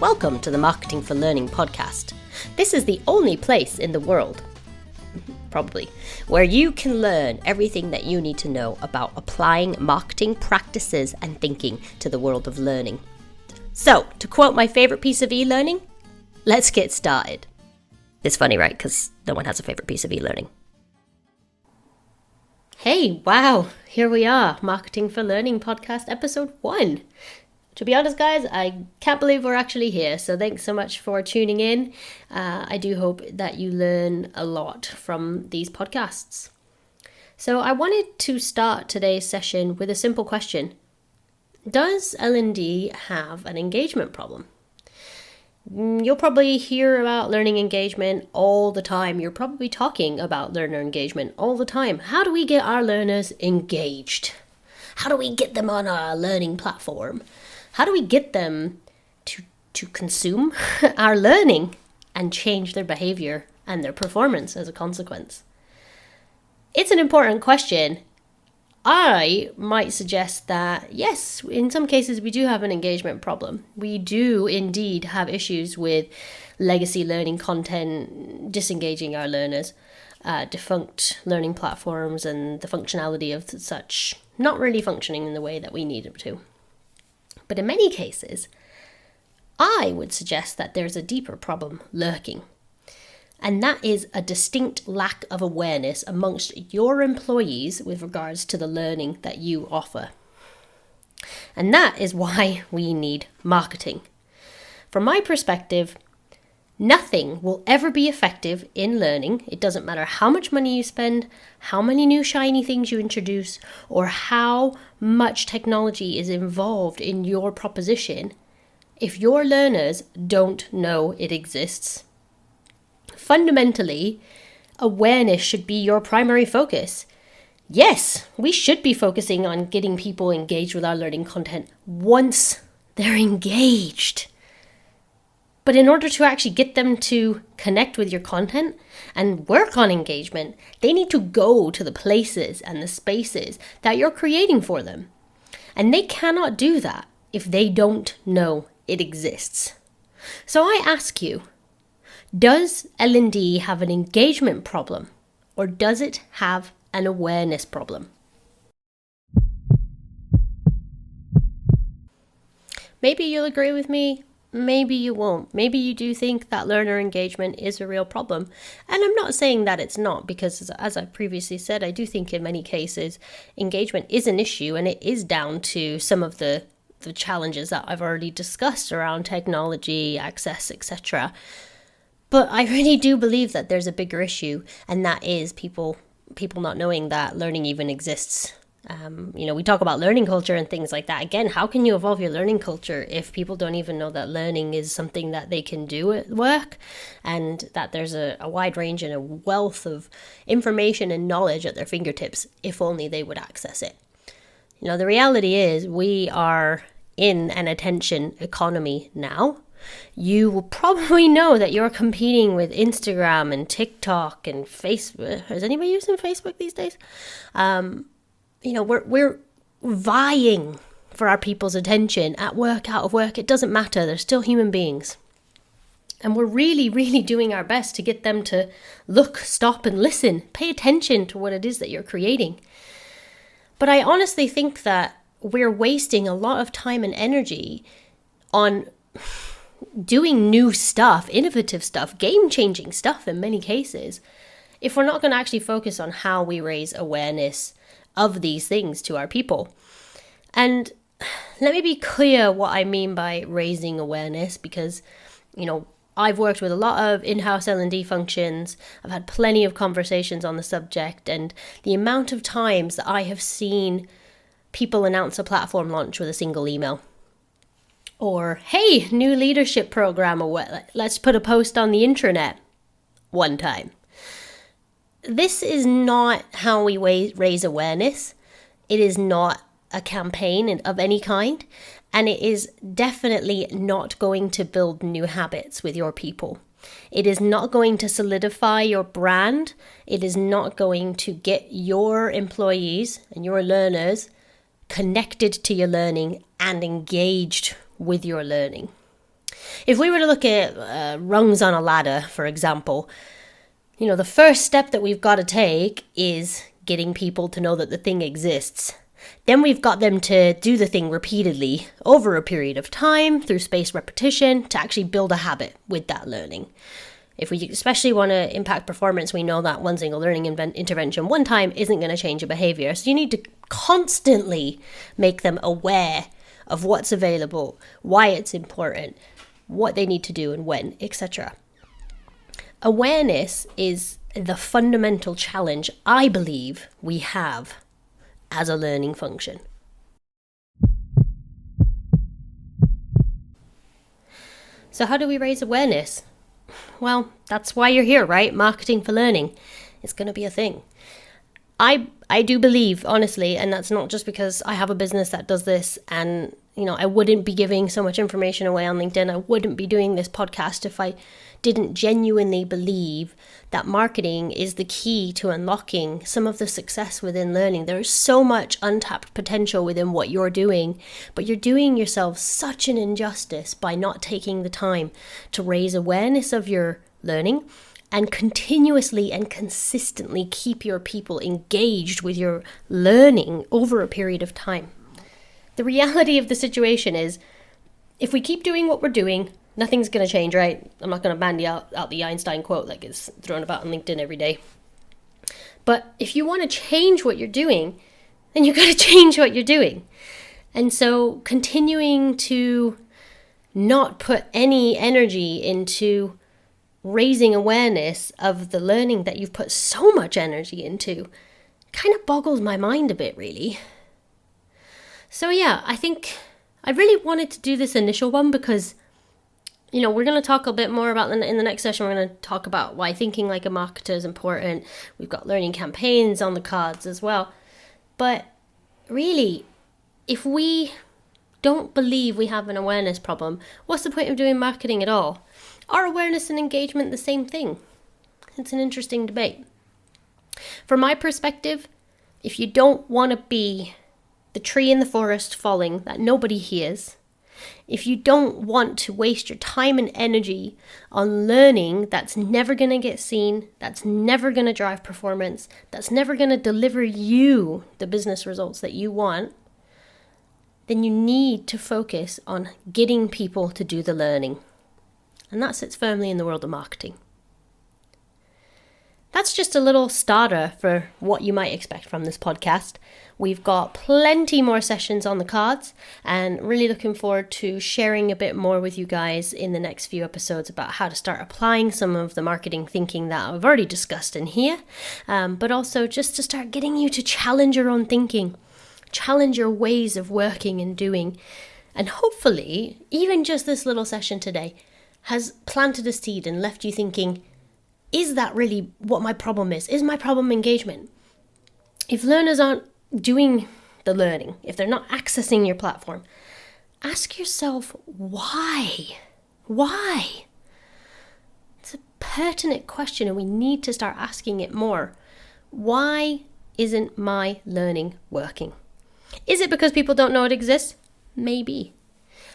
Welcome to the Marketing for Learning podcast. This is the only place in the world, probably, where you can learn everything that you need to know about applying marketing practices and thinking to the world of learning. So, to quote my favorite piece of e-learning, let's get started. It's funny, right? Because no one has a favorite piece of e-learning. Hey, wow, here we are, Marketing for Learning podcast episode 1. To be honest, guys, I can't believe we're actually here, so thanks so much for tuning in. I do hope that you learn a lot from these podcasts. So I wanted to start today's session with a simple question. Does L&D have an engagement problem? You'll probably hear about learning engagement all the time. You're probably talking about learner engagement all the time. How do we get our learners engaged? How do we get them on our learning platform? How do we get them to consume our learning and change their behavior and their performance as a consequence? It's an important question. I might suggest that, yes, in some cases we do have an engagement problem. We do indeed have issues with legacy learning content disengaging our learners, defunct learning platforms and the functionality of such not really functioning in the way that we need them to. But in many cases, I would suggest that there's a deeper problem lurking. And that is a distinct lack of awareness amongst your employees with regards to the learning that you offer. And that is why we need marketing. From my perspective, nothing will ever be effective in learning. It doesn't matter how much money you spend, how many new shiny things you introduce, or how much technology is involved in your proposition, if your learners don't know it exists. Fundamentally, awareness should be your primary focus. Yes, we should be focusing on getting people engaged with our learning content once they're engaged. But in order to actually get them to connect with your content and work on engagement, they need to go to the places and the spaces that you're creating for them. And they cannot do that if they don't know it exists. So I ask you, does L&D have an engagement problem, or does it have an awareness problem? Maybe you'll agree with me, maybe you won't. Maybe you do think that learner engagement is a real problem. And I'm not saying that it's not, because as I previously said, I do think in many cases engagement is an issue, and it is down to some of the challenges that I've already discussed around technology, access, etc. But I really do believe that there's a bigger issue, and that is people not knowing that learning even exists. We talk about learning culture and things like that. Again, how can you evolve your learning culture if people don't even know that learning is something that they can do at work, and that there's a wide range and a wealth of information and knowledge at their fingertips if only they would access it? The reality is we are in an attention economy now. You will probably know that you're competing with Instagram and TikTok and Facebook. Is anybody using Facebook these days? We're vying for our people's attention at work, out of work. It doesn't matter. They're still human beings. And we're really, really doing our best to get them to look, stop and listen. Pay attention to what it is that you're creating. But I honestly think that we're wasting a lot of time and energy on doing new stuff, innovative stuff, game-changing stuff in many cases, if we're not going to actually focus on how we raise awareness of these things to our people. And let me be clear what I mean by raising awareness, because, I've worked with a lot of in-house L&D functions. I've had plenty of conversations on the subject, and the amount of times that I have seen people announce a platform launch with a single email. Or, hey, new leadership program, or let's put a post on the intranet one time. This is not how we raise awareness. It is not a campaign of any kind. And it is definitely not going to build new habits with your people. It is not going to solidify your brand. It is not going to get your employees and your learners connected to your learning and engaged with your learning. If we were to look at rungs on a ladder, for example, the first step that we've got to take is getting people to know that the thing exists. Then we've got them to do the thing repeatedly over a period of time through spaced repetition to actually build a habit with that learning. If we especially want to impact performance, we know that one single learning intervention one time isn't going to change a behavior. So you need to constantly make them aware of what's available, why it's important, what they need to do and when, etc. Awareness is the fundamental challenge I believe we have as a learning function. So how do we raise awareness? Well, that's why you're here, right? Marketing for learning. It's going to be a thing. I do believe, honestly, and that's not just because I have a business that does this and, I wouldn't be giving so much information away on LinkedIn. I wouldn't be doing this podcast if I didn't genuinely believe that marketing is the key to unlocking some of the success within learning. There is so much untapped potential within what you're doing, but you're doing yourself such an injustice by not taking the time to raise awareness of your learning and continuously and consistently keep your people engaged with your learning over a period of time. The reality of the situation is, if we keep doing what we're doing, nothing's going to change, right? I'm not going to bandy out the Einstein quote like it's thrown about on LinkedIn every day. But if you want to change what you're doing, then you've got to change what you're doing. And so continuing to not put any energy into raising awareness of the learning that you've put so much energy into kind of boggles my mind a bit, really. So yeah, I think I really wanted to do this initial one because, we're going to talk a bit more about in the next session. We're going to talk about why thinking like a marketer is important. We've got learning campaigns on the cards as well. But really, if we don't believe we have an awareness problem, what's the point of doing marketing at all? Are awareness and engagement the same thing? It's an interesting debate. From my perspective, if you don't want to be the tree in the forest falling that nobody hears, if you don't want to waste your time and energy on learning that's never going to get seen, that's never going to drive performance, that's never going to deliver you the business results that you want, then you need to focus on getting people to do the learning. And that sits firmly in the world of marketing. That's just a little starter for what you might expect from this podcast. We've got plenty more sessions on the cards and really looking forward to sharing a bit more with you guys in the next few episodes about how to start applying some of the marketing thinking that I've already discussed in here, but also just to start getting you to challenge your own thinking, challenge your ways of working and doing, and hopefully even just this little session today has planted a seed and left you thinking, is that really what my problem is? Is my problem engagement? If learners aren't doing the learning, if they're not accessing your platform, ask yourself why? Why? It's a pertinent question and we need to start asking it more. Why isn't my learning working? Is it because people don't know it exists? Maybe.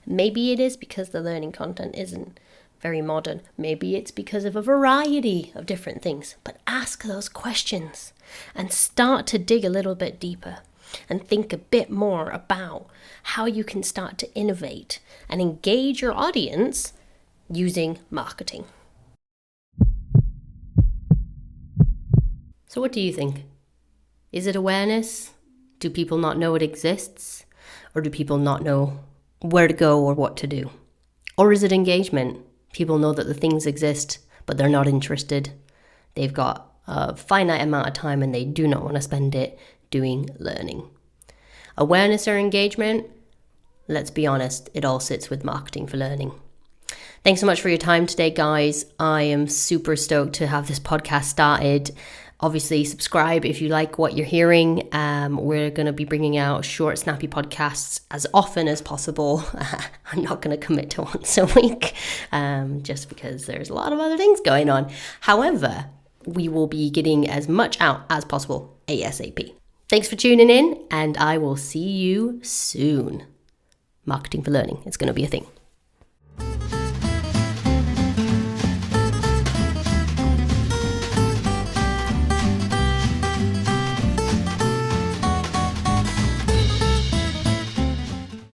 Maybe it is because the learning content isn't very modern. Maybe it's because of a variety of different things. But ask those questions and start to dig a little bit deeper and think a bit more about how you can start to innovate and engage your audience using marketing. So what do you think? Is it awareness? Do people not know it exists? Or do people not know where to go or what to do? Or is it engagement? People know that the things exist, but they're not interested. They've got a finite amount of time and they do not want to spend it doing learning. Awareness or engagement? Let's be honest, it all sits with marketing for learning. Thanks so much for your time today, guys. I am super stoked to have this podcast started. Obviously, subscribe if you like what you're hearing. We're going to be bringing out short, snappy podcasts as often as possible. I'm not going to commit to once a week, just because there's a lot of other things going on. However, we will be getting as much out as possible ASAP. Thanks for tuning in, and I will see you soon. Marketing for learning. It's going to be a thing.